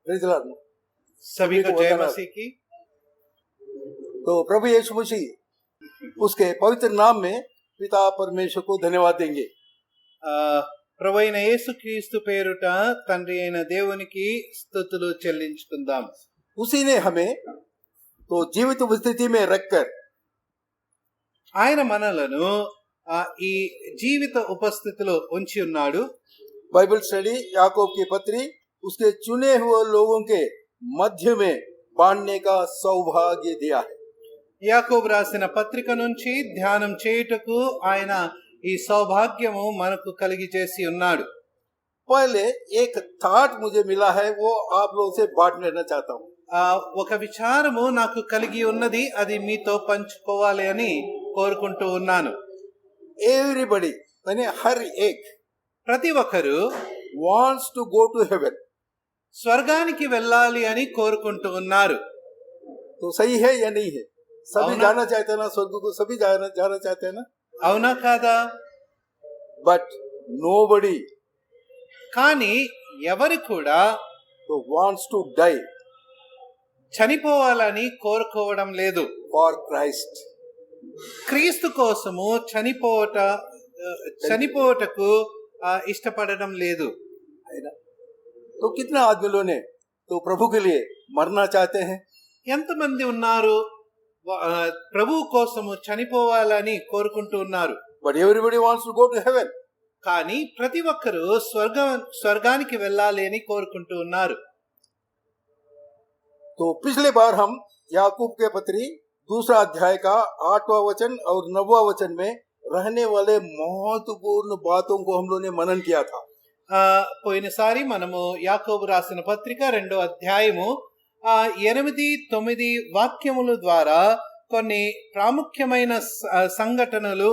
Praise the Lord. सभी को जय मसीह की। तो प्रभु यीशु मसीह उसके पवित्र नाम में पिता परमेश्वर को धन्यवाद देंगे। ప్రభు అయిన యేసుక్రీస్తు పేరుట తండ్రి అయిన దేవునికి స్తుతులు చెల్లించుకుందాం। उसी ने हमें तो जीवित स्थिति में रखकर ఆయన మనలను ఈ జీవిత ఉపస్థితిలో ఉంచి ఉన్నాడు। बाइबल स्टडी याकूब की पत्री उसके चुने हुए लोगों के मध्य में बांटने का सौभाग्य दिया है। యాకోబు రాసిన పత్రిక నుంచి ధ్యానం చేయుటకు ఆయన ఈ సౌభాగ్యము మనకు కలిగి చేసి ఉన్నాడు। पहले एक थॉट मुझे मिला है, वो आप लोगों से बांट लेना चाहता हूँ। ఒక విచారము నాకు కలిగి ఉన్నది, అది మీతో పంచుకోవాలి అని కోరుకుంటూ ఉన్నాను। एवरीबडी यानी हर एक ప్రతి ఒక్కరు wants to go to heaven, స్వర్గానికి వెళ్ళాలి అని కోరుకుంటూ ఉన్నారు। तो सही है या नहीं है? सभी అవునా? जाना चाहते हैं ना स्वर्ग को, सभी जाना चाहते हैं ना। అవునా కాదా? बट nobody కానీ ఎవరు కూడా तो wants to die చనిపోవాలని కోరుకోవడం లేదు। for Christ. క్రీస్తు కోసము చనిపోవటకు ఇష్టపడడం లేదు। है ना? तो कितना आदमी ने तो प्रभु के लिए मरना चाहते हैं। ఎంతమంది ఉన్నారు ప్రభు కోసము చనిపోవాలని కోరుకుంటూ ఉన్నారు। But everybody wants to go to heaven. కానీ ప్రతి ఒక్కరు స్వర్గానికి వెళ్ళాలి అని కోరుకుంటూ ఉన్నారు। तो पिछले बार हम याकूब के पत्री दूसरा अध्याय का 8वां वचन और 9वां वचन में रहने वाले महत्वपूर्ण बातों को हम लोगों ने मनन किया था। పోయినసారి మనము యాకోబు రాసిన పత్రిక 2వ అధ్యాయము 8, 9 వాక్యముల ద్వారా కొన్ని ప్రాముఖ్యమైన సంఘటనలు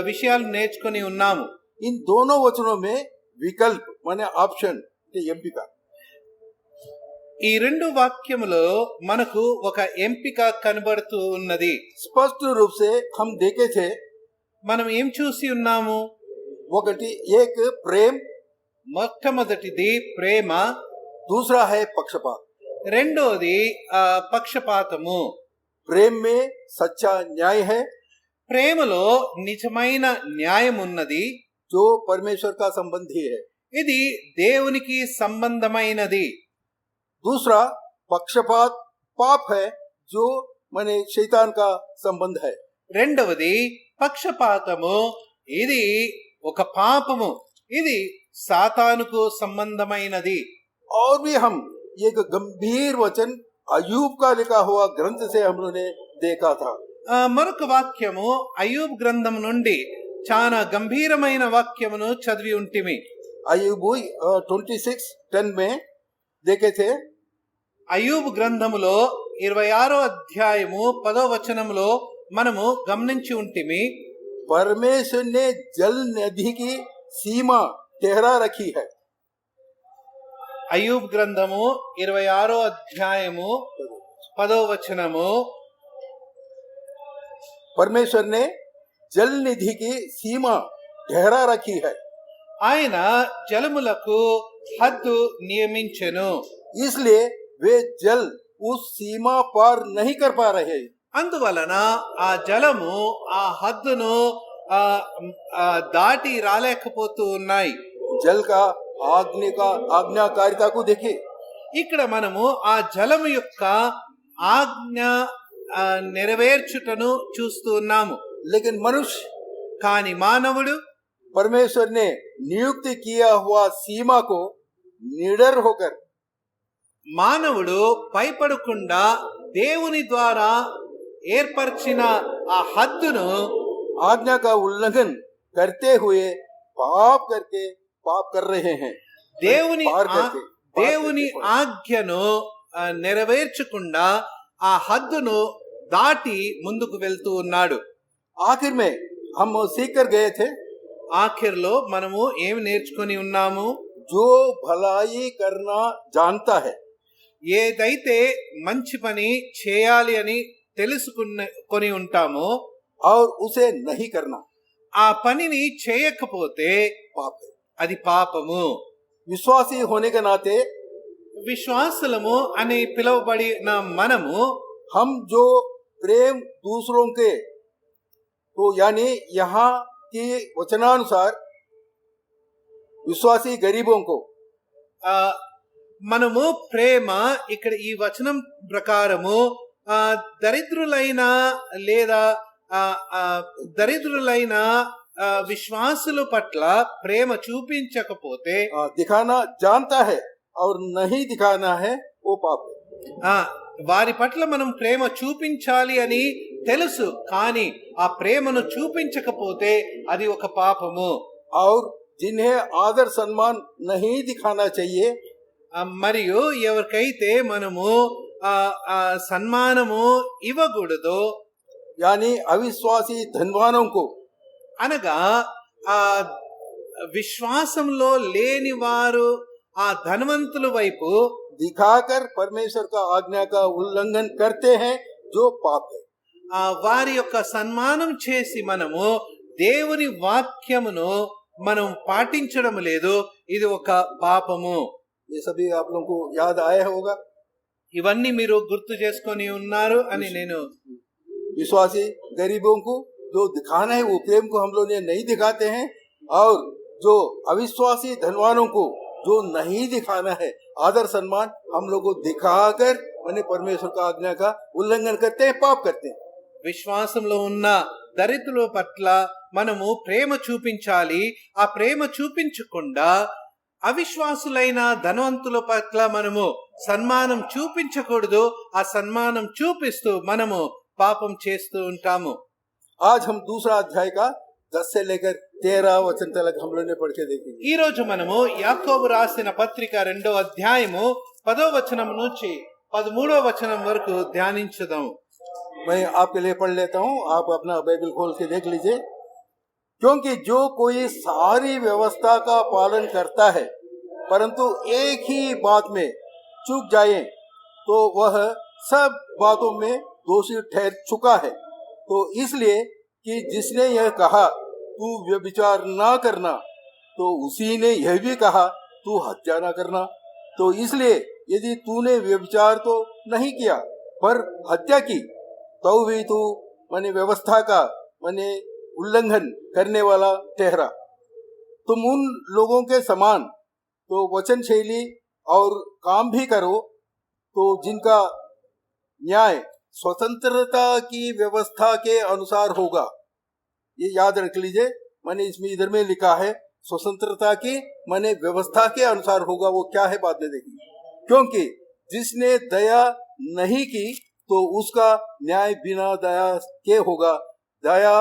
విషయాలు నేర్చుకొని ఉన్నాము। इन दोनों वचनों में विकल्प माने ऑप्शन के ఎంపిక, ఈ రెండు వాక్యములో మనకు ఒక ఎంపిక కనబడుతూ ఉన్నది। स्पष्ट रूप से हम देखे थे। మనం ఏం చూసి ఉన్నాము? ఒకటి एक प्रेम, మొట్టమొదటిది ప్రేమ, दूसरा है पक्षपात। రెండోది పక్షపాతము। प्रेम में सच्चा न्याय है ప్రేమలో నిజమైన న్యాయం ఉన్నది, जो परमेश्वर का संबंधी है। ఇది దేవునికి సంబంధమైనది। दूसरा पक्षपात पाप है, जो माने शैतान का संबंध है। రెండవది పక్షపాతము, ఇది ఒక పాపము, ఇది సాతానుకు సంబంధమైనది। और भी हम एक गंभीर वचन अयूब का लिखा हुआ ग्रंथ से हम लोगों ने देखा था। మరొక వాక్యము అయ్యూబ్ గ్రంథం నుండి చాలా గంభీరమైన వాక్యమును చదివి ఉంటిమి। अयूब 26:10 में देखे थे। అయ్యూబ్ గ్రంథములో 26వ అధ్యాయము 10వ వచనములో మనము గమనించి ఉంటిమి। परमेश्वर ने जल नदी की सीमा ठहरा रखी है। అయ్యూబ్ గ్రంథము 26వ అధ్యాయము 10వ వచనము, परमेश्वर ने जल निधि की सीमा ठहरा रखी है, ఆయన జలములకు హద్దు నియమించెను। इसलिए वे जल उस सीमा पार नहीं कर पा रहे। అందువలన ఆ జలము ఆ హద్దును దాటి రాలేకపోతూ ఉన్నాయి। जल का आज्ञाकारिता को देखिए। ఇక్కడ మనము ఆ జలము యొక్క ఆజ్ఞ నెరవేర్చుటను చూస్తూ ఉన్నాము। लेकिन मनुष्य కాని మానవుడు परमेश्वर ने नियुक्त किया हुआ सीमा को निडर होकर మానవుడు భయపడకుండా దేవుని ద్వారా ఏర్పరిచిన ఆ హద్దును आज्ञा का उल्लंघन करते हुए पाप कर रहे हैं। దేవుని ఆజ్ఞను నెరవేర్చకుండా ఆ హద్దును దాటి ముందుకు వెళ్తూ ఉన్నాడు। आखिर में हम सीख कर गए थे, ఆఖిర్లో మనము ఏమి నేర్చుకొని ఉన్నాము? जो भलाई करना जानता है, ఏదైతే మంచి పని చేయాలి అని తెలుసుకొని ఉంటామో और उसे नहीं करना ఆ పనిని చేయకపోతే पाप है। అది పాపము। विश्वासी होने के नाते విశ్వాసులము అని పిలువబడిన మనము हम जो प्रेम दूसरों के तो यानी यहाँ की वचनानुसार विश्वासी गरीबों को ఆ, మనము ప్రేమ ఇక్కడ ఈ వచనం ప్రకారము దరిద్రులైన లేదా ఆ, ఆ, దరిద్రులైన విశ్వాసుల పట్ల ప్రేమ చూపించకపోతే दिखाना जानता है और नहीं दिखाना है वो पाप है। వారి పట్ల మనం ప్రేమ చూపించాలి అని తెలుసు, కానీ ఆ ప్రేమను చూపించకపోతే అది ఒక పాపము. और जिन्हें आदर सम्मान नहीं दिखाना चाहिए మరియు ఎవరికైతే మనము సన్మానము ఇవ్వకూడదో, यानी अविश्वासी धनवानों को అనగా ఆ విశ్వాసంలో లేని వారు ఆ ధనవంతుల వైపు दिखाकर परमेश्वर का आज्ञा का उल्लंघन करते हैं जो पाप है। వారి యొక్క సన్మానం చేసి మనము దేవుని వాక్యమును మనం పాటించడం లేదు, ఇది ఒక పాపము. ये सभी आप लोगों को याद आया होगा। ఇవన్నీ మీరు గుర్తు చేసుకొని ఉన్నారు అని నేను विश्वासी गरीबों को जो दिखाना है वो प्रेम को हम लोग ने नहीं दिखाते हैं, और जो अविश्वासी धनवानों को जो नहीं दिखाना है आदर सम्मान हम लोग को दिखाकर मैंने परमेश्वर का आज्ञा का उल्लंघन करते हैं, पाप करते हैं। విశ్వాసంలో ఉన్న దరిద్రుల పట్ల మనము ప్రేమ చూపించాలి. ఆ ప్రేమ చూపించకుండా అవిశ్వాసులైన ధనవంతుల పట్ల మనము సన్మానం చూపించకూడదు. ఆ సన్మానం చూపిస్తూ మనము పాపం చేస్తూ ఉంటాము. आज हम दूसरा अध्याय का 10 से लेकर 13 वचन तक हम लोग ने पढ़ के देखेंगे। ఈ రోజు మనము యాకోబు రాసిన పత్రిక 2వ అధ్యాయము 10వ వచనం నుంచి 13వ వచనం వరకు ధ్యానించుదాం. मैं आपके लिए पढ़ लेता हूँ, आप अपना बाइबल खोल के देख लीजिए। क्योंकि जो कोई सारी व्यवस्था का पालन करता है परंतु एक ही बात में चूक जाए तो वह सब बातों में दोषी ठहर चुका है। तो इसलिए कि जिसने यह कहा तू व्यभिचार ना करना, तो उसी ने यह भी कहा तू हत्या ना करना। तो इसलिए यदि तूने व्यभिचार तो नहीं किया पर हत्या की तो भी तू माने व्यवस्था का माने उल्लंघन करने वाला ठहरा। तुम उन लोगों के समान तो वचन शैली और काम भी करो तो जिनका न्याय स्वतंत्रता की व्यवस्था के अनुसार होगा। ये याद रख लीजिए, मैंने इसमें इधर में लिखा है स्वतंत्रता की माने व्यवस्था के अनुसार होगा। वो क्या है बाद में देखेंगे। क्योंकि जिसने दया नहीं की तो उसका न्याय बिना दया के होगा। दया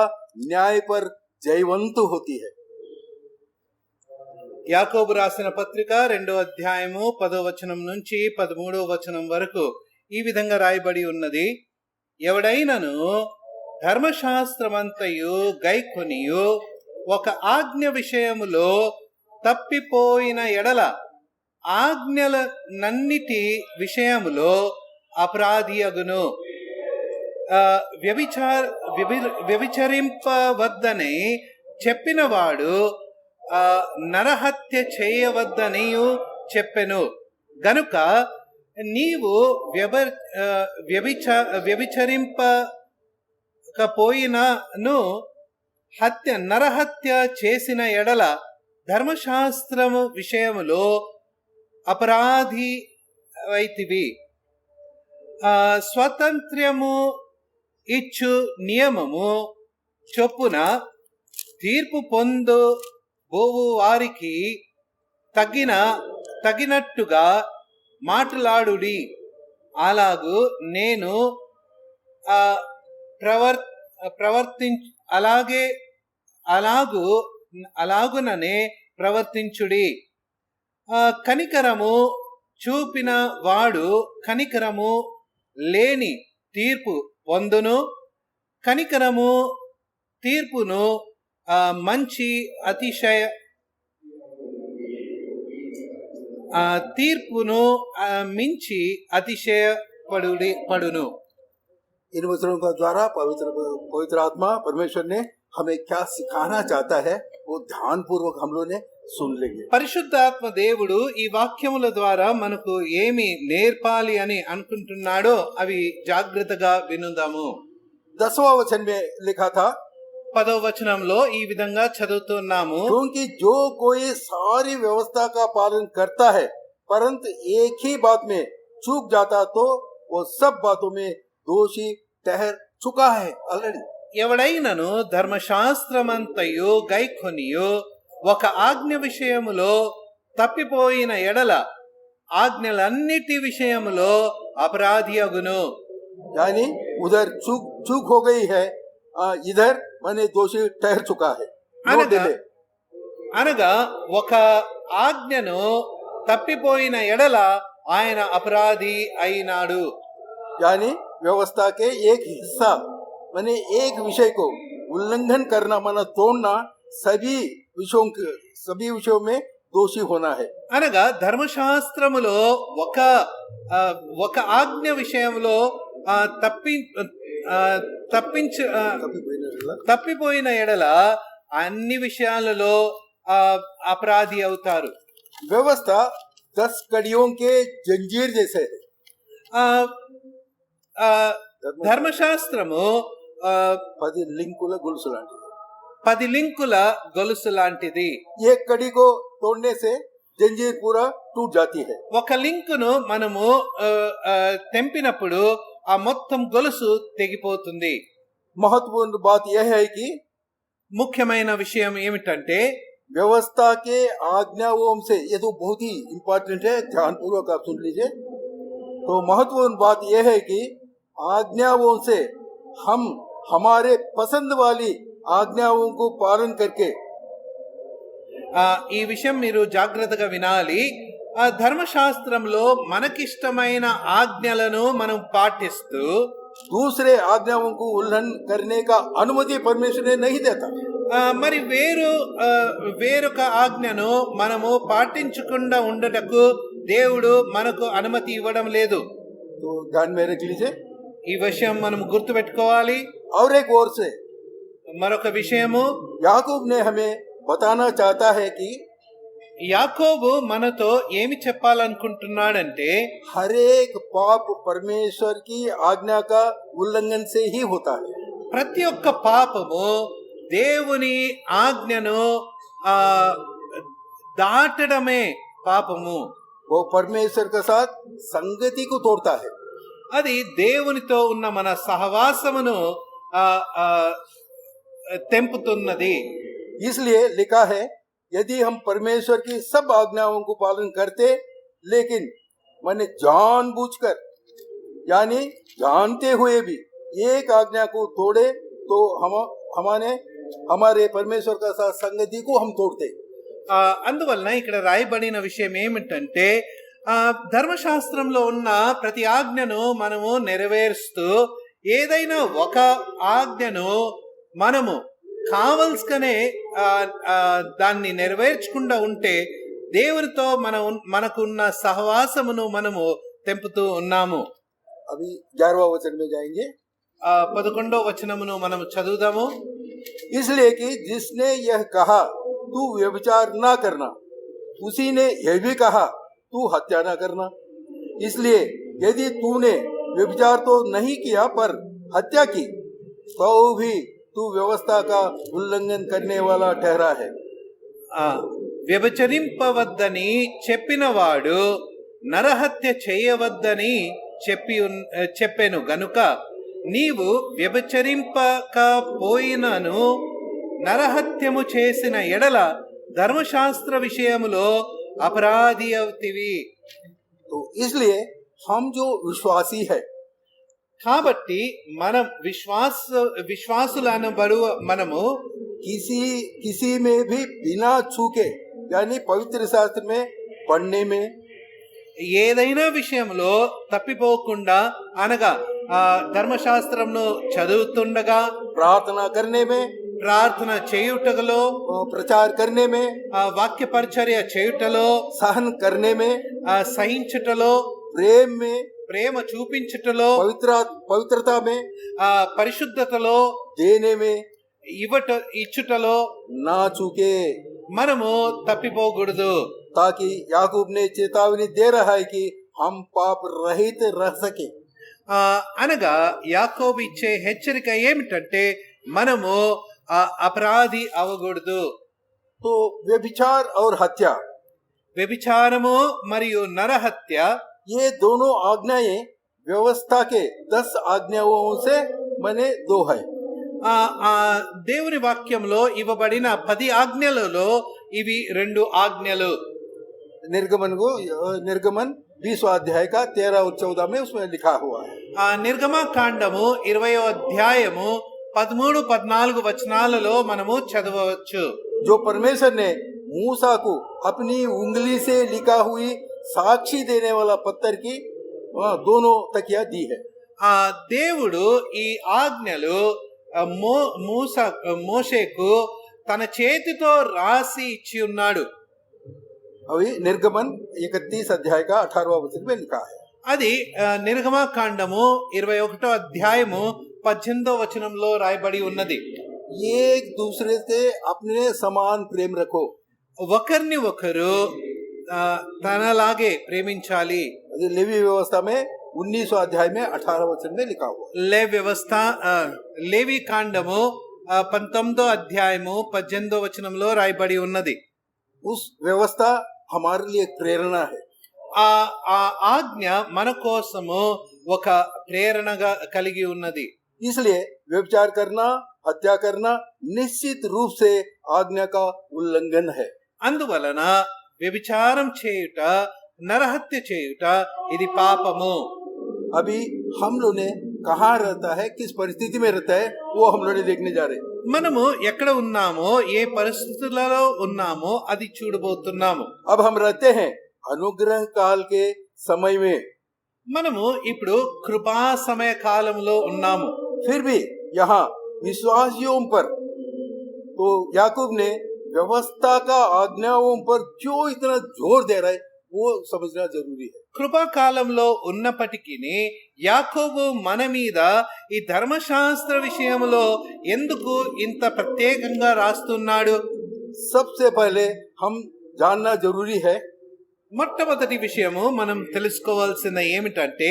न्याय पर जयवंत होती है। యాకోబు రాసిన పత్రిక 2వ అధ్యాయము 10వ వచనం నుంచి 13వ వచనం వరకు ఈ విధంగా రాయబడి ఉన్నది. ఎవడైనను ధర్మశాస్త్రమంతయు గైకొనియు ఒక ఆజ్ఞ విషయములో తప్పిపోయిన ఎడల ఆజ్ఞలనన్నిటి విషయములో అపరాధియగును. వ్యభిచరింపవద్దని చెప్పినవాడు నరహత్య చేయవద్దనియు చెప్పెను గనుక నీవు వ్యభిచరింపకపోయినను నరహత్య చేసిన ఎడల ధర్మశాస్త్రము విషయములో అపరాధి వైతివి. స్వాతంత్ర్యము ఇచ్చు నియమము చొప్పున తీర్పు పొందు బోవు వారికి తగినట్టుగా మాట్లాడుడి. అలాగు నేను అలాగుననే ప్రవర్తించుడి. కనికరము చూపిన వాడు కనికరము లేని తీర్పు పొందును. కనికరము తీర్పును మంచి అతిశయ తీర్పును మించి అతిశయపడును. इन वचनों का द्वारा पवित्र आत्मा परमेश्वर ने हमें क्या सिखाना चाहता है वो ध्यान पूर्वक हम लोग ने सुन लेंगे। పరిశుద్ధాత్మ దేవుడు ఈ వాక్యముల ద్వారా మనకు ఏమి నేర్పాలి అని అనుకుంటున్నాడో అవి జాగ్రత్తగా వినుదాము. 10वां वचन में लिखा था 10వ వచనంలో ఈ విధంగా చదువుతున్నాము. क्योंकि जो कोई सारी व्यवस्था का पालन करता है परंतु एक ही बात में चूक जाता तो वो सब बातों में दोषी ठहर चुका है ऑलरेडी। ఎవడైనను ధర్మశాస్త్రమంతయు గైకొనియు ఒక ఆజ్ఞ విషయములో తప్పిపోయిన ఎడల ఆజ్ఞలన్నిటి విషయములో అపరాధి అగును. यानी उधर चूक चूक हो गई है, इधर मैंने दोषी ठहर चुका है। No అనగా delay। అనగా ఒక ఆజ్ఞను తప్పిపోయిన ఎడల ఆయన అపరాధి అయినాడు. यानी व्यवस्था के एक हिस्सा मैंने एक विषय को उल्लंघन करना माना तोड़ना सभी विषयों में दोषी होना है। అనగా ధర్మశాస్త్రములో ఒక ఆజ్ఞ విషయంలో తప్పిపోయిన ఎడల అన్ని విషయాలలో అపరాధి అవుతారు. व्यवस्था 10 कड़ियों के जंजीर जैसे है। ధర్మశాస్త్రము 10 లింకుల గొలుసు లాంటిది। 10 లింకుల గొలుసు లాంటిది. एक कड़ी को तोड़ने से जंजीर पूरा टूट जाती है। ఒక లింకును మనము తెంపినప్పుడు ఆ మొత్తం గొలుసు తెగిపోతుంది. महत्वपूर्ण बात यह है कि ముఖ్యమైన విషయం ఏమిటంటే व्यवस्था के आज्ञाओं से, ये तो बहुत ही इंपॉर्टेंट है, ध्यान पूर्वक आप सुन लीजिए। तो महत्वपूर्ण बात यह है कि आज्ञाओं से हम हमारे पसंद वाली आज्ञाओं को पालन करके ఈ విషయం మీరు జాగ్రత్తగా వినాలి. ఆ ధర్మశాస్త్రంలో మనకిష్టమైన ఆజ్ఞలను మనం పాటిస్తూ दूसरे आज्ञाओं को उल्लंघन करने का अनुमति परमेश्वर ने नहीं देता। మరి వేరొక ఆజ్ఞను మనము పాటించకుండా ఉండటకు దేవుడు మనకు అనుమతి ఇవ్వడం లేదు. तो ध्यान में रख लीजिए। ఈ విషయం మనం గుర్తుపెట్టుకోవాలి. और एक ओर से మరొక విషయము याकूब ने हमें बताना चाहता है कि యాకోబు మనతో ఏమి చెప్పాలనుకుంటున్నాడంటే हर एक पाप परमेश्वर की आज्ञा का उल्लंघन से ही होता है। ప్రతి ఒక్క పాపము దేవుని ఆజ్ఞను దాటడమే పాపము. वो परमेश्वर के साथ संगति को तोड़ता है। అది దేవునితో ఉన్న మన సహవాసమును తెంపుతున్నది. इसलिए लिखा है यदि हम परमेश्वर की सब आज्ञाओं को पालन करते लेकिन मैंने जानबूझकर यानी जानते हुए भी एक आज्ञा को तोड़े तो हमारे परमेश्वर का साथ संगति को हम तोड़ते। అందువలన ఇక్కడ రాయబడిన విషయం ఏమిటంటే ధర్మశాస్త్రంలో ఉన్న ప్రతి ఆజ్ఞను మనము నెరవేరుస్తూ ఏదైనా ఒక ఆజ్ఞను మనము కావలసుకనే దాన్ని నెరవేర్చకుండా ఉంటే దేవునితో మనకున్న సహవాసమును మనము తెంపుతూ ఉన్నాము. अभी 11वां वचन में जाएंगे। 11వ వచనమును మనం చదువుదాము. इसलिए कि जिसने यह कहा तू व्यभिचार ना करना, उसी ने यह भी कहा तू हत्या ना करना। इसलिए यदि तूने व्यभिचार तो नहीं किया पर हत्या की तो भी तू व्यवस्था का उल्लंघन करने वाला ठहरा है। వ్యభిచరింపవద్దని చెప్పినవాడు నరహత్య చేయవద్దని చెప్పెను గనుక నీవు వ్యభిచరింపకపోయినను నరహత్యము చేసిన ఎడల ధర్మశాస్త్ర విషయములో అపరాధి అవుతివి. तो इसलिए हम जो विश्वासी है కాబట్టి మనం విశ్వాసులనబడు మనము किसी में भी बिना छूके यानी पवित्र शास्त्र में पढ़ने में ఏదైనా విషయంలో తప్పిపోకుండా అనగా ధర్మశాస్త్రంను చదువుతుండగా प्रार्थना करने में, ప్రార్థన చేయుటలో, प्रचार करने में, వాక్య పరిచర్య చేయుటలో, सहन करने में, సహించుటలో, प्रेम में, ప్రేమ చూపించుటలో, पवित्रता में, పరిశుద్ధతలో, देने में, ఇచ్చుటలో ना चूके, మనము తప్పిపోకూడదు. ताकि याकूब ने चेतावनी दे रहा है कि हम पाप रहित रह सके। అనగా యాకోబు ఇచ్చే హెచ్చరిక ఏమిటంటే మనము అపరాధి అవ్వకూడదు. तो व्यभिचार और हत्या, వ్యభిచారము మరియు నరహత్య ये दोनों आज्ञाएं व्यवस्था के 10 आज्ञाओं से बने दो है। ఆ దేవుని వాక్యంలో ఇవ్వబడిన 10 ఆజ్ఞలలో ఇవి 2 ఆజ్ఞలు. निर्गमन 20 अध्याय का 13 और 14 में उसमें लिखा हुआ है। నిర్గమకాండము 20వ అధ్యాయము 13, 14 వచనాలలో మనము చదవవచ్చు. जो परमेश्वर ने मूसा को अपनी उंगली से लिखा हुई साक्षी देने वाला पत्थर की दोनों तकिया दी है। దేవుడు ఈ ఆజ్ఞలు మోషేకు తన చేతితో రాసి ఇచ్చి ఉన్నాడు. अभी निर्गमन 31 अध्याय का 18वां वचन में लिखा है। అది నిర్గమకాండము 21వ అధ్యాయము 18వ వచనంలో రాయబడి ఉన్నది. एक दूसरे से अपने समान प्रेम रखो। ఒకరిని ఒకరు తనలాగే ప్రేమించాలి. लेवी व्यवस्था में 19वां अध्याय में 18 वचन में लिखा हुआ। లేవి కాండము 19వ అధ్యాయము 18వ వచనంలో రాయబడి ఉన్నది. उस व्यवस्था हमारे लिए प्रेरणा है। ఆ ఆజ్ఞ మన కోసము ఒక ప్రేరణగా కలిగి ఉన్నది. इसलिए व्यभिचार करना, हत्या करना निश्चित रूप से आज्ञा का उल्लंघन है। అందువలన వ్యభిచారం చేయుట, నరహత్య చేయుట ఇది పాపము. अभी हम लोग ने कहाँ रहता है, किस परिस्थिति में रहता है, वो हम लोग देखने जा रहे हैं। మనము ఎక్కడ ఉన్నామో, ఏ పరిస్థితులలో ఉన్నామో అది చూడబోతున్నాము. अब हम रहते हैं अनुग्रह काल के समय में। మనము ఇప్పుడు కృపా సమయ కాలంలో ఉన్నాము. फिर भी यहाँ विश्वासियों पर तो याकूब ने व्यवस्था का आज्ञाओं पर क्यों इतना जोर दे रहा है, वो समझना जरूरी है। కృపా కాలంలో ఉన్నప్పటికీ యాకోబు మన మీద ఈ ధర్మశాస్త్ర విషయంలో ఎందుకు ఇంత ప్రత్యేకంగా రాస్తున్నాడు? सबसे पहले हम जानना जरूरी है, మొట్టమొదటి విషయము మనం తెలుసుకోవాల్సిన ఏమిటంటే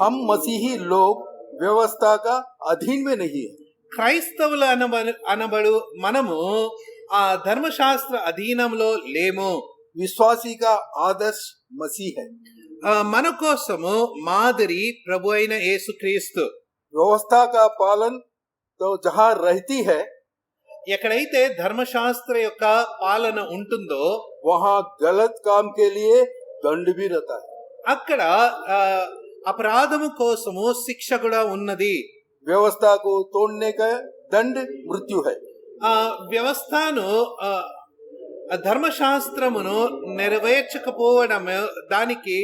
हम मसीही लोग व्यवस्था का अधीन में नहीं है। క్రైస్తవుల అనబడు మనము ఆ ధర్మశాస్త్ర అధీనంలో లేము. विश्वासी का आदर्श मसीह है। మన కోసము మాదిరి ప్రభు అయిన యేసుక్రీస్తు. व्यवस्था का पालन तो जहाँ रहती है, ఎక్కడైతే ధర్మశాస్త్ర యొక్క పాలన ఉంటుందో वहाँ गलत काम के लिए दंड भी रहता है। అక్కడ అపరాధము కోసము శిక్ష కూడా ఉన్నది. व्यवस्था को तोड़ने का दंड मृत्यु है। వ్యవస్థను ధర్మశాస్త్రమును నెరవేర్చకపోవడం దానికి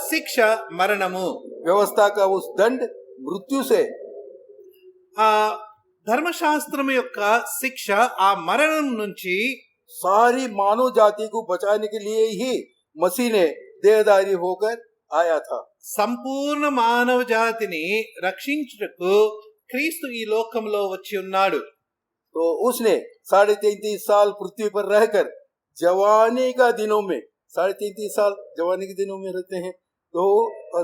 శిక్ష మరణము. व्यवस्था का उस दंड मृत्यु से, ధర్మశాస్త్రం యొక్క శిక్ష ఆ మరణం నుంచి सारी मानव जाति को बचाने के लिए ही मसीह ने देहधारी होकर आया था। సంపూర్ణ మానవ జాతిని రక్షించుటకు క్రీస్తు ఈ లోకంలో వచ్చి ఉన్నాడు. तो उसने 33.5 साल पृथ्वी पर रहकर जवानी का दिनों में, 33.5 साल जवानी के दिनों में रहते हैं, तो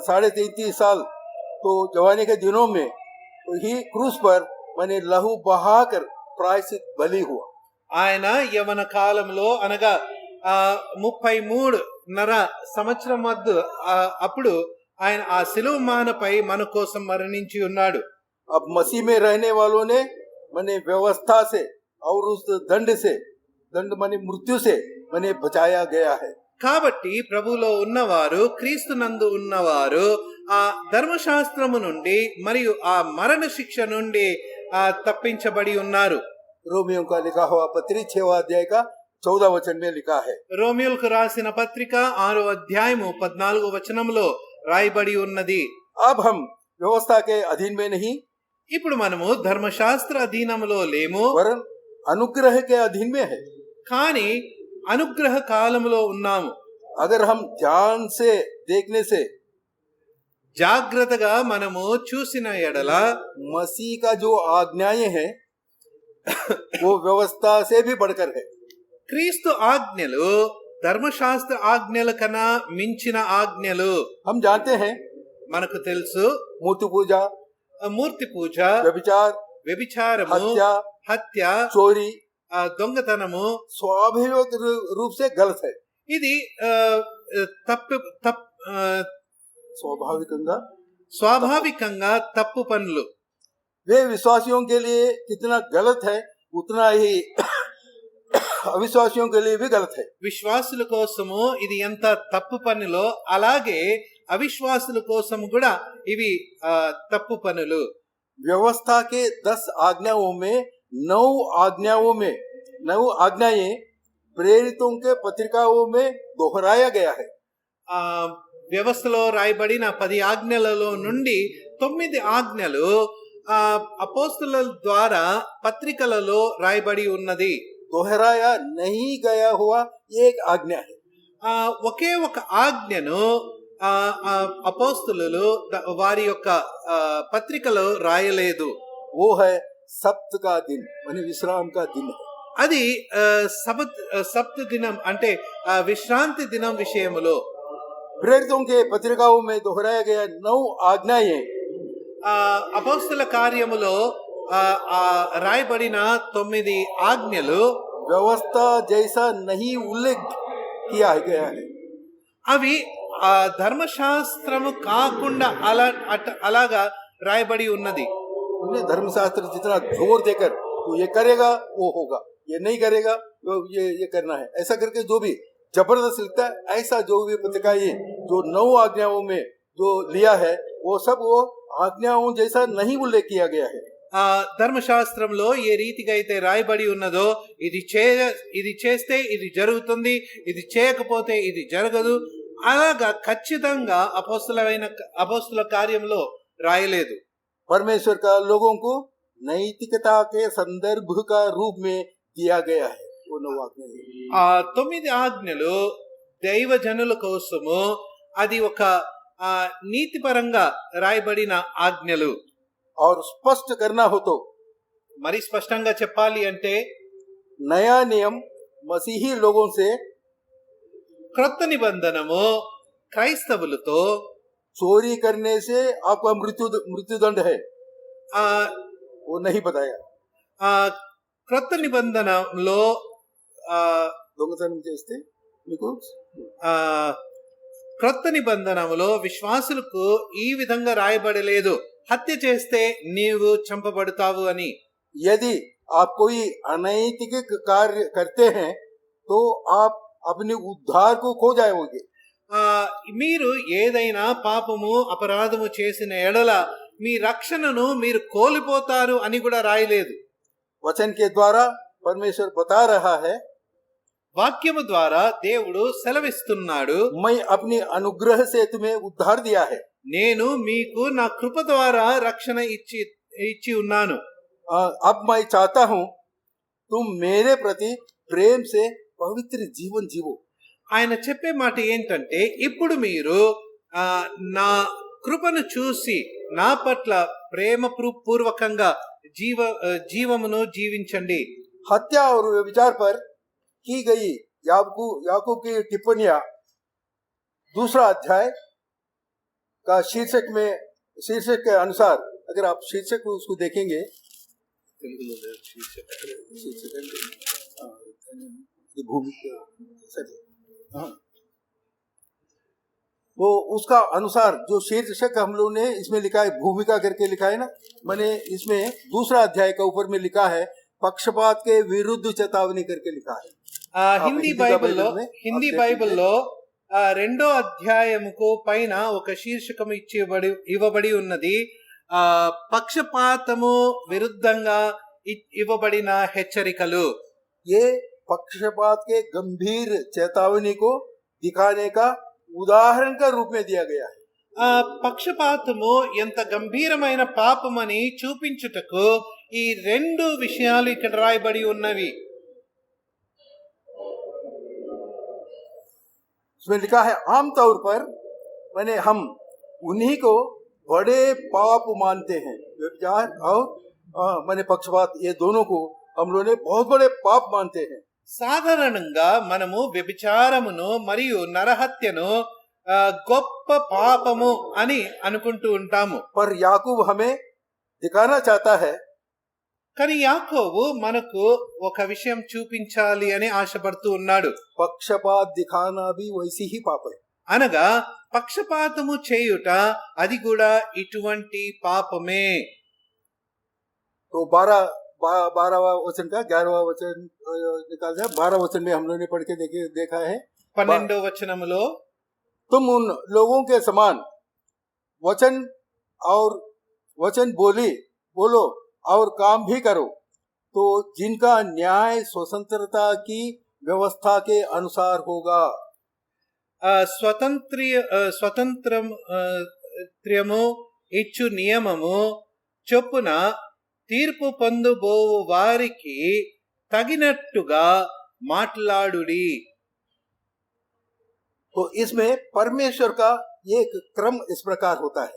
33.5 साल तो जवानी के दिनों में ही क्रूस पर मैंने लहू बहाकर प्रायश्चित बलि हुआ। ఆయన యవన కాలంలో అనగా 33.5 సంవత్సరం వద్ద అప్పుడు ఆయన ఆ సిలువ మానపై మన కోసం మరణించి ఉన్నాడు. अब मसीह में रहने वालों ने मैंने व्यवस्था से और उस दंड माने मृत्यु से मैंने बचाया गया है। కాబట్టి ప్రభువులో ఉన్నవారు, క్రీస్తు నందు ఉన్నవారు ఆ ధర్మశాస్త్రము నుండి మరియు ఆ మరణ శిక్ష నుండి తప్పించబడి ఉన్నారు. रोमियो का लिखा हुआ पत्री 6वां अध्याय का 14 वचन में लिखा है। రోమియోలకు రాసిన పత్రిక 6వ అధ్యాయము 14వ వచనంలో రాయబడి ఉన్నది. अब हम व्यवस्था के अधीन में नहीं, ఇప్పుడు మనము ధర్మశాస్త్ర అధీనంలో లేము, वरन अनुग्रह के अधीन में है। కానీ అనుగ్రహ కాలంలో ఉన్నాము. अगर हम ध्यान से देखने से జాగ్రత్తగా మనము చూసిన ఎడల मसीह का जो आज्ञाएं हैं, वो व्यवस्था से भी बढ़कर है। క్రీస్తు ఆజ్ఞలు ధర్మశాస్త్ర ఆజ్ఞల కన్నా మించిన ఆజ్ఞలు. हम जानते हैं మనకు తెలుసు मूर्ति पूजा, మూర్తి పూజ, व्यभिचार, వ్యభిచారము, हत्या, హత్య, चोरी దొంగతనము स्वाभाविक रूप से गलत है। ఇది తప్పు स्वाभाविकंगा స్వాభావికంగా తప్పు పనులు. वे विश्वासियों के लिए कितना गलत है उतना ही अविश्वासियों के लिए भी गलत है। విశ్వాసుల కోసము ఇది ఎంత తప్పు పనులో అలాగే అవిశ్వాసుల కోసం కూడా ఇవి తప్పు పనులు. व्यवस्था के 10 आज्ञाओं में 9 आज्ञाएं प्रेरितों के पत्रिकाओं में दोहराया गया है। ఆ వ్యవస్థలో రాయబడిన 10 ఆజ్ఞలలో నుండి 9 ఆజ్ఞలు అపోస్తుల ద్వారా పత్రికలలో రాయబడి ఉన్నది. दोहराया नहीं गया हुआ एक आज्ञा है। ఒకే ఒక ఆజ్ఞను అపోస్తులు వారి యొక్క పత్రికలో రాయలేదు. वो है सप्त का दिन, माने विश्राम का दिन है। అది సప్త దినం అంటే విశ్రాంతి దినం విషయములో प्रेरितों के पत्रिकाओं में दोहराया गया 9 आज्ञाएं అపోస్తుల కార్యములో రాయబడిన 9 ఆజ్ఞలు व्यवस्था जैसा नहीं उल्लेख किया गया है। అవి ధర్మశాస్త్రము కాకుండా అలాగా రాయబడి ఉన్నది. धर्मशास्त्र जितना जोर देकर तो ये करेगा वो होगा, ये नहीं करेगा तो ये करना है, ऐसा करके जो भी जबरदस्त लिखता है, ऐसा जो भी पत्रिकाएं जो 9 आज्ञाओं में जो लिया है वो सब वो आज्ञाओं जैसा नहीं उल्लेख किया गया है। ధర్మశాస్త్రంలో ఏ రీతిగా అయితే రాయబడి ఉన్నదో ఇది చేస్తే ఇది జరుగుతుంది, ఇది చేయకపోతే ఇది జరగదు, అలాగా ఖచ్చితంగా అపోస్తుల కార్యంలో రాయలేదు. परमेश्वर का लोगों को नैतिकता के संदर्भ का रूप में दिया गया है वो 9 आज्ञाएं। 9 ఆజ్ఞలు దైవ జనుల కోసము అది ఒక నీతిపరంగా రాయబడిన ఆజ్ఞలు. और स्पष्ट करना हो तो మరి స్పష్టంగా చెప్పాలి అంటే नया नियम मसीही लोगों से క్రొత్త నిబంధనము క్రైస్తవులతో चोरी करने से आपका मृत्युदंड है वो नहीं बताया। క్రొత్త నిబంధనలో దొంగతనం చేస్తే మీకు క్రొత్త నిబంధనలో విశ్వాసులకు ఈ విధంగా రాయబడలేదు, హత్య చేస్తే నీవు చంపబడతావు అని. यदि आप कोई अनैतिक कार्य करते हैं तो आप अपने उद्धार को खो जाओगे। మీరు ఏదైనా పాపము అపరాధము చేసిన ఎడల మీ రక్షణను మీరు కోల్పోతారు అని కూడా రాయలేదు. वचन के द्वारा परमेश्वर बता रहा है, వాక్యము ద్వారా దేవుడు సెలవిస్తున్నాడు, मैं अपनी अनुग्रह से तुम्हें उद्धार दिया है। నేను మీకు నా కృప ద్వారా రక్షణ ఇచ్చి ఉన్నాను. अब मैं चाहता हूं तुम मेरे प्रति प्रेम से पवित्र जीवन जीवो। ఆయన చెప్పే మాట ఏంటంటే ఇప్పుడు మీరు నా కృపను చూసి నా పట్ల ప్రేమ పూర్వకంగా జీవమును జీవించండి. हत्या और व्यभिचार पर की गई याकूब की टिप्पणियां 2 अध्याय का शीर्षक के अनुसार अगर आप शीर्षक को उसको देखेंगे, वो उसका अनुसार जो शीर्षक हम लोग ने इसमें लिखा है, भूमिका करके लिखा है ना, मैंने इसमें 2 अध्याय का ऊपर में लिखा है पक्षपात के विरुद्ध चेतावनी करके लिखा है। హిందీ బైబిల్లో 2వ అధ్యాయముకు పైన ఒక శీర్షకం ఇవ్వబడి ఉన్నది, పక్షపాతము విరుద్ధంగా ఇవ్వబడిన హెచ్చరికలు. ये पक्षपात के गंभीर चेतावनी को दिखाने का उदाहरण का रूप में दिया गया है। పక్షపాతము ఎంత గంభీరమైన పాపమని చూపించుటకు ఈ 2 విషయాలు ఇక్కడ రాయబడి ఉన్నవి. इसमें लिखा है आमतौर पर मैंने हम उन्हीं को बड़े पाप मानते हैं, व्यभिचार और मैंने पक्षपात, ये दोनों को हम लोग ने बहुत बड़े पाप मानते हैं, సాధారణంగా మనము వ్యభిచారమును మరియు నరహత్యను గొప్ప పాపము అని అనుకుంటూ ఉంటాము. पर याकूब हमें दिखाना चाहता है కానీ యాకోబు మనకు ఒక విషయం చూపించాలి అని ఆశపడుతూ ఉన్నాడు. पक्षपात दिखाना भी वैसी ही पाप है. అనగా పక్షపాతము చేయుట అది కూడా ఇటువంటి పాపమే. तो 12वां वचन का 11वां वचन निकाल जाए. 12 वचन में हम लोगों ने पढ़ के देखा है, 12వ వచనములో तुम उन लोगों के समान वचन और वचन बोलो और काम भी करो, तो जिनका न्याय स्वतंत्रता की व्यवस्था के अनुसार होगा. స్వతంత్రము ఇచ్చు నియమము చొప్పున తీర్పు పొందుబోవు వారికి తగినట్టుగా మాట్లాడుడి. तो इसमें परमेश्वर का एक क्रम इस प्रकार होता है.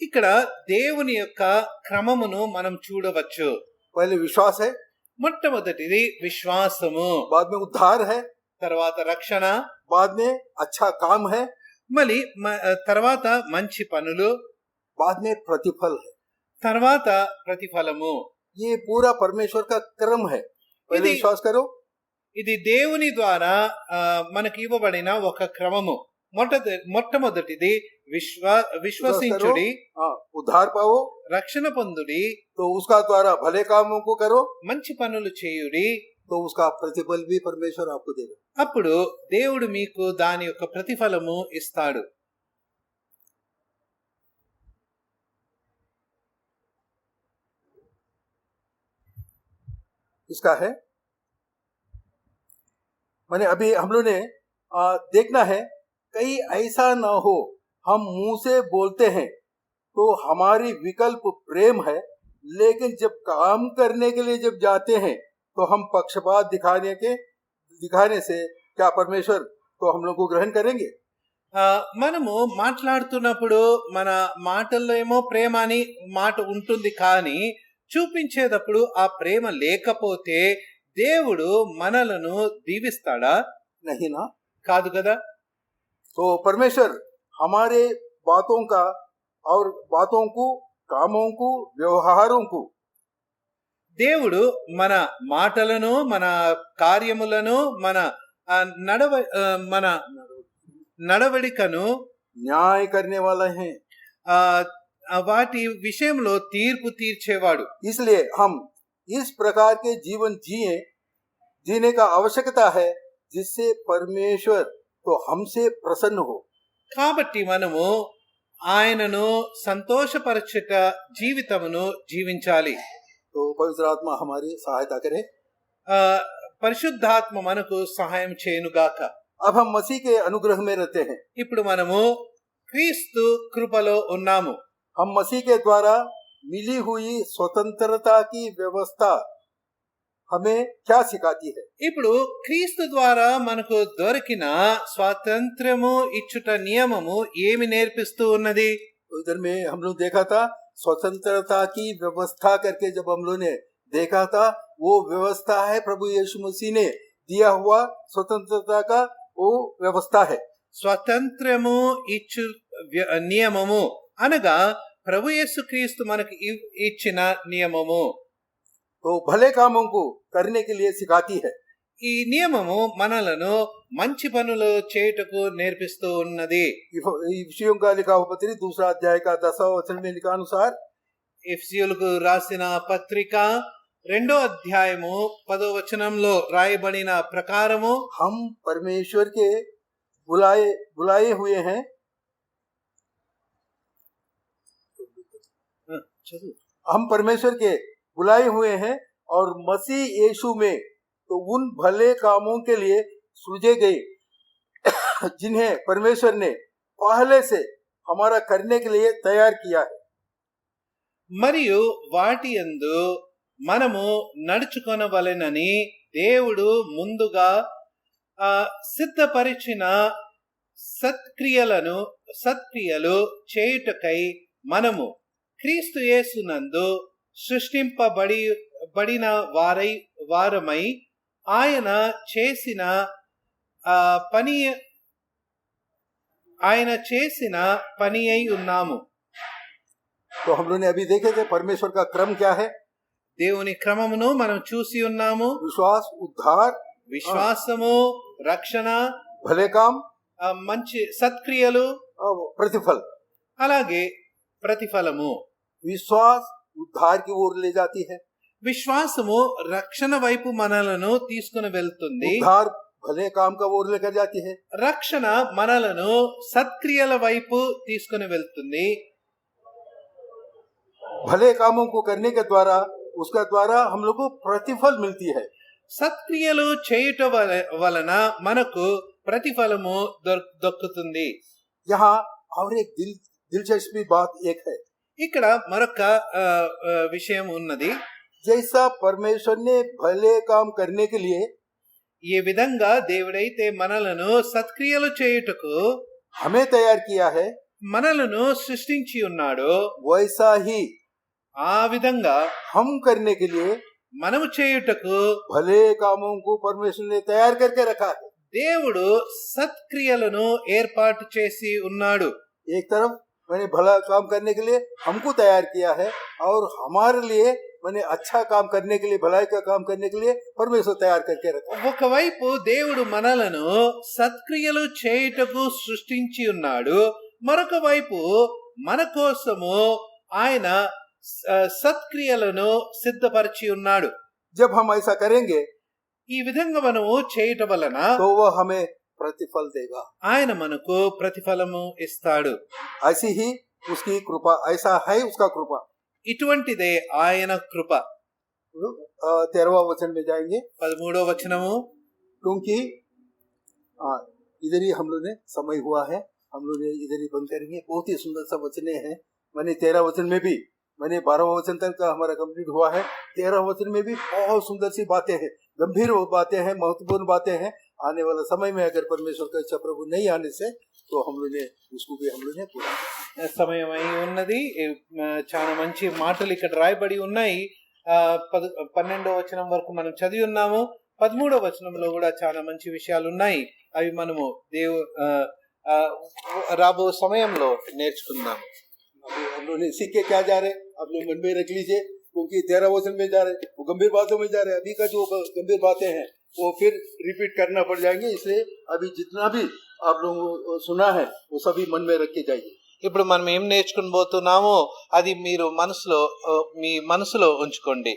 ఇక్కడ దేవుని యొక్క క్రమమును మనం చూడవచ్చు. पहले विश्वास है, మొట్టమొదటిది విశ్వాసము, बाद में उद्धार है, తర్వాత రక్షణ, बाद में अच्छा काम है, మళ్ళీ తర్వాత మంచి పనులు, बाद में प्रतिफल है. తర్వాత ప్రతిఫలము. ये पूरा परमेश्वर का क्रम है. पहले ఇది- विश्वास करो, ఇది దేవుని ద్వారా మనకి ఇవ్వబడిన ఒక క్రమము. మొట్టమొదటిది విశ్వసించుడి, हाँ, उद्धार पाओ, రక్షణ పొందుడి, तो उसका द्वारा भले कामों को करो, మంచి పనులు చేయుడి, तो उसका प्रतिफल भी परमेश्वर आपको देगा. అప్పుడు దేవుడు మీకు దాని యొక్క ప్రతిఫలము ఇస్తాడు. इसका है मैंने अभी हम लोग ने देखना है, कहीं ऐसा ना हो हम मुंह से बोलते हैं तो हमारी विकल्प प्रेम है, लेकिन जब काम करने के लिए जब जाते हैं तो हम पक्षपात दिखाने से क्या परमेश्वर तो हम लोग को ग्रहण करेंगे? మనము మాట్లాడుతున్నప్పుడు మన మాటల్లో ఏమో ప్రేమ అని మాట ఉంటుంది, కానీ చూపించేటప్పుడు ఆ ప్రేమ లేకపోతే దేవుడు మనలను దీవిస్తాడా? नहीं ना. కాదు కదా. तो परमेश्वर हमारे बातों का और बातों को, कामों को, व्यवहारों को, దేవుడు మన మాటలను, మన కార్యములను, మన మన నడవడికను न्याय करने वाला है. వాటి విషయంలో తీర్పు తీర్చేవాడు. इसलिए हम इस प्रकार के जीवन जीने का आवश्यकता है जिससे परमेश्वर तो हमसे प्रसन्न हो. కాబట్టి మనము ఆయనను సంతోషపరచుట జీవితమును జీవించాలి. तो पवित्र आत्मा हमारी सहायता करे. పరిశుద్ధాత్మ మనకు సహాయం చేయునుగాక. अब हम मसीह के अनुग्रह में रहते हैं. ఇప్పుడు మనము క్రీస్తు కృపలో ఉన్నాము. हम मसीह के द्वारा मिली हुई स्वतंत्रता की व्यवस्था हमें क्या सिखाती है? ఇప్పుడు క్రీస్తు ద్వారా మనకు దొరికిన స్వాతంత్ర్యము ఇచ్చుట నియమము ఏమి నేర్పిస్తూ ఉన్నది? तो इधर में हम लोग देखा था स्वतंत्रता की व्यवस्था करके, जब हम लोग ने देखा था वो व्यवस्था है प्रभु यीशु मसीह ने दिया हुआ स्वतंत्रता का वो व्यवस्था है. స్వతంత్రము ఇచ్చు నియమము అనగా ప్రభు యేసుక్రీస్తు మనకు ఇచ్చిన నియమము. तो भले कामों को करने के लिए सिखाती है. ఈ నియమము మనలను మంచి పనులు చేయుటకు నేర్పిస్తూ ఉన్నది. इफिसियों का लिखा हुआ पत्री 2 अध्याय का 10वां वचन में लिखा अनुसार, ఎఫెసీయులకు రాసిన పత్రిక 2వ అధ్యాయము 10వ వచనంలో రాయబడిన ప్రకారము हम परमेश्वर के बुलाए हुए हैं. हम परमेश्वर के बुलाए हुए हैं और मसीह यीशु में तो उन भले कामों के लिए सृजे गए जिन्हें परमेश्वर ने पहले से हमारा करने के लिए तैयार किया है. మరియు వాటి యందు మనము నడుచుకొనవలెనని దేవుడు ముందుగా సిద్ధపరిచిన సత్క్రియలు చేయుటకై మనము క్రీస్తు యేసునందు బడిన వారమై ఆయన చేసిన పని అయి ఉన్నాము. तो हम लोगों ने अभी देखे थे परमेश्वर का क्रम क्या है. దేవుని క్రమమును మనం చూసి ఉన్నాము. विश्वास, उद्धार, విశ్వాసము, రక్షణ, भले काम, మంచి సత్క్రియలు, प्रतिफल. అలాగే ప్రతిఫలము. विश्वास उद्धार की ओर ले जाती है. విశ్వాసము రక్షణ వైపు మనలను తీసుకుని వెళ్తుంది. उद्धार भले काम का ओर लेकर जाती है. రక్షణ మనలను సత్క్రియల వైపు తీసుకుని వెళ్తుంది. भले कामों को करने के द्वारा उसका द्वारा हम लोग को प्रतिफल मिलती है. సత్క్రియలు చేయుట వలన మనకు ప్రతిఫలము దొక్కుతుంది. यहाँ और एक दिलचस्पी बात एक है. ఇక్కడ మరొక విషయం ఉన్నది. जैसा परमेश्वर ने भले काम करने के लिए ఏ విధంగా దేవుడైతే మనలను సత్క్రియలు చేయుటకు हमें तैयार किया है, మనలను సృష్టించి ఉన్నాడు, वैसा ही ఆ విధంగా हम करने के लिए మనము చేయుటకు भले कामों को परमेश्वर ने तैयार करके रखा है. దేవుడు సత్క్రియలను ఏర్పాటు చేసి ఉన్నాడు. एक तरफ मैंने भला काम करने के लिए हमको तैयार किया है और हमारे लिए मैंने अच्छा काम करने के लिए, भलाई का काम करने के लिए परमेश्वर तैयार करके रखा. ఒకవైపు దేవుడు మనలను సత్క్రియలు చేయుటకు సృష్టించి ఉన్నాడు, మరొక వైపు మన కోసము ఆయన సత్క్రియలను సిద్ధపరిచి ఉన్నాడు. जब हम ऐसा करेंगे ఈ విధంగా మనము చేయటం వలన तो वह हमें प्रतिफल देगा. ఆయన మనకు ప్రతిఫలము ఇస్తాడు. ऐसी ही उसकी कृपा, ऐसा है उसका कृपा. ఇటువంటిదే ఆయన కృప. 13वां वचन में जाएंगे 13వ వచనము. क्योंकि इधर ही हम लोग ने समय हुआ है, हम लोग ने इधर ही बंद करेंगे. बहुत ही सुंदर सा वचने हैं. मैंने 13 वचन में भी, मैंने 12वां वचन तक का हमारा कंप्लीट हुआ है. 13 वचन में भी बहुत सुंदर सी बातें हैं, गंभीर बातें हैं, महत्वपूर्ण बातें हैं. आने वाला समय में अगर परमेश्वर का इच्छा प्रभु नहीं आने से तो हम लोग ने उसको भी हम लोग ने पूरा సమయం అయి ఉన్నది. చాలా మంచి మాటలు ఇక్కడ రాయబడి ఉన్నాయి. 12వ వచనం వరకు మనం చదివి ఉన్నాము. 13వ వచనంలో కూడా చాలా మంచి విషయాలు ఉన్నాయి. అవి మనము రాబో సమయంలో నేర్చుకుందాం. हम लोग ने सीख के क्या जा रहे, आप लोग मन में रख लीजिए. क्योंकि 13 वचन में जा रहे, वो गंभीर बातों में जा रहे. अभी का जो गंभीर बातें हैं वो फिर रिपीट करना पड़ जाएंगे. इसलिए अभी जितना भी आप लोग सुना है वो सभी मन में रख के जाइए. ఇప్పుడు మనం ఏం నేర్చుకుని పోతున్నామో అది మీరు మీ మనసులో ఉంచుకోండి.